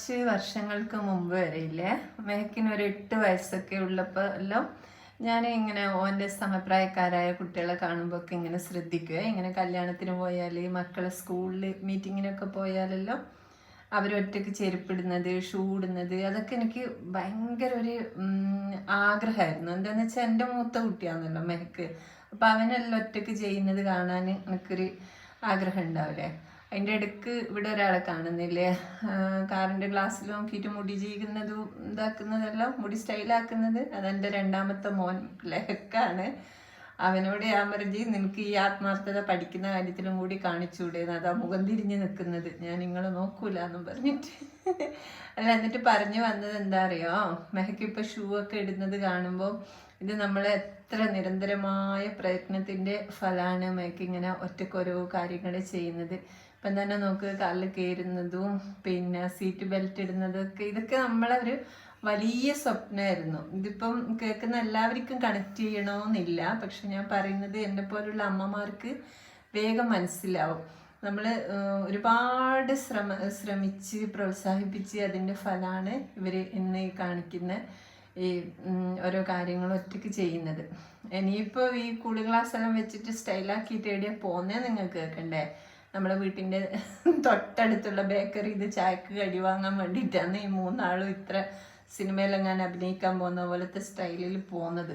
കുറച്ച് വർഷങ്ങൾക്ക് മുമ്പ് വരെയില്ലേ, മെഹക്കിന് ഒരു 8 വയസ്സൊക്കെ ഉള്ളപ്പോൾ എല്ലാം ഞാൻ ഇങ്ങനെ ഓൻ്റെ സമപ്രായക്കാരായ കുട്ടികളെ കാണുമ്പോൾ ഒക്കെ ഇങ്ങനെ ശ്രദ്ധിക്കുക. ഇങ്ങനെ കല്യാണത്തിന് പോയാൽ, മക്കളെ സ്കൂളിൽ മീറ്റിങ്ങിനൊക്കെ പോയാലെല്ലാം അവരൊറ്റയ്ക്ക് ചെരുപ്പിടുന്നത്, ഷൂ ഇടുന്നത്, അതൊക്കെ എനിക്ക് ഭയങ്കര ഒരു ആഗ്രഹമായിരുന്നു. എന്താണെന്ന് വെച്ചാൽ എൻ്റെ മൂത്ത കുട്ടിയാണല്ലോ മെഹക്ക്. അപ്പം അവനെല്ലാം ഒറ്റയ്ക്ക് ചെയ്യുന്നത് കാണാൻ എനിക്കൊരു ആഗ്രഹം ഉണ്ടാവില്ലേ. അതിൻ്റെ ഇടയ്ക്ക് ഇവിടെ ഒരാളെ കാണുന്നില്ലേ, കാറിൻ്റെ ഗ്ലാസ്സിൽ നോക്കിയിട്ട് മുടി ചെയ്യുന്നതും ഇതാക്കുന്നതെല്ലാം, മുടി സ്റ്റൈലാക്കുന്നത്, അതെൻ്റെ രണ്ടാമത്തെ മോൻ ലഹക്കാണ്. അവനോട് ഞാൻ പറഞ്ഞു, നിനക്ക് ഈ ആത്മാർത്ഥത പഠിക്കുന്ന കാര്യത്തിലും കൂടി കാണിച്ചുകൂടെയെന്ന്. അതാ മുഖം തിരിഞ്ഞ് നിൽക്കുന്നത്, ഞാൻ നിങ്ങളെ നോക്കൂല എന്നും പറഞ്ഞിട്ട്. അല്ല, എന്നിട്ട് പറഞ്ഞു വന്നത് എന്താ അറിയോ, മെഹക്ക് ഇപ്പോൾ ഷൂ ഒക്കെ ഇടുന്നത് കാണുമ്പോൾ ഇത് നമ്മളെ എത്ര നിരന്തരമായ പ്രയത്നത്തിൻ്റെ ഫലമാണ് മെഹക്ക് ഇങ്ങനെ ഒറ്റയ്ക്കോരോ കാര്യങ്ങൾ ചെയ്യുന്നത്. ഇപ്പം തന്നെ നോക്ക്, കാലിൽ കയറുന്നതും പിന്നെ സീറ്റ് ബെൽറ്റ് ഇടുന്നതൊക്കെ, ഇതൊക്കെ നമ്മളെ ഒരു വലിയ സ്വപ്നമായിരുന്നു. ഇതിപ്പം കേൾക്കുന്ന എല്ലാവർക്കും കണക്ട് ചെയ്യണമെന്നില്ല, പക്ഷെ ഞാൻ പറയുന്നത് എന്നെ പോലുള്ള അമ്മമാർക്ക് വേഗം മനസ്സിലാവും. നമ്മൾ ഒരുപാട് ശ്രമിച്ച് പ്രോത്സാഹിപ്പിച്ച് അതിൻ്റെ ഫലമാണ് ഇവർ ഇന്ന് ഈ കാണിക്കുന്ന ഈ ഓരോ കാര്യങ്ങൾ ഒറ്റയ്ക്ക് ചെയ്യുന്നത്. ഇനിയിപ്പോൾ ഈ കൂളി ഗ്ലാസ് എല്ലാം വെച്ചിട്ട് സ്റ്റൈലാക്കിയിട്ട് എവിടെയാണ് പോകുന്നത് നിങ്ങൾക്ക് കേൾക്കണ്ടേ. നമ്മുടെ വീട്ടിൻ്റെ തൊട്ടടുത്തുള്ള ബേക്കറി ഇത് ചായക്ക് കടി വാങ്ങാൻ വേണ്ടിയിട്ടാണ് ഈ 3 ആളും ഇത്ര സിനിമയിലെങ്ങാൻ അഭിനയിക്കാൻ പോകുന്ന പോലത്തെ സ്റ്റൈലിൽ പോകുന്നത്.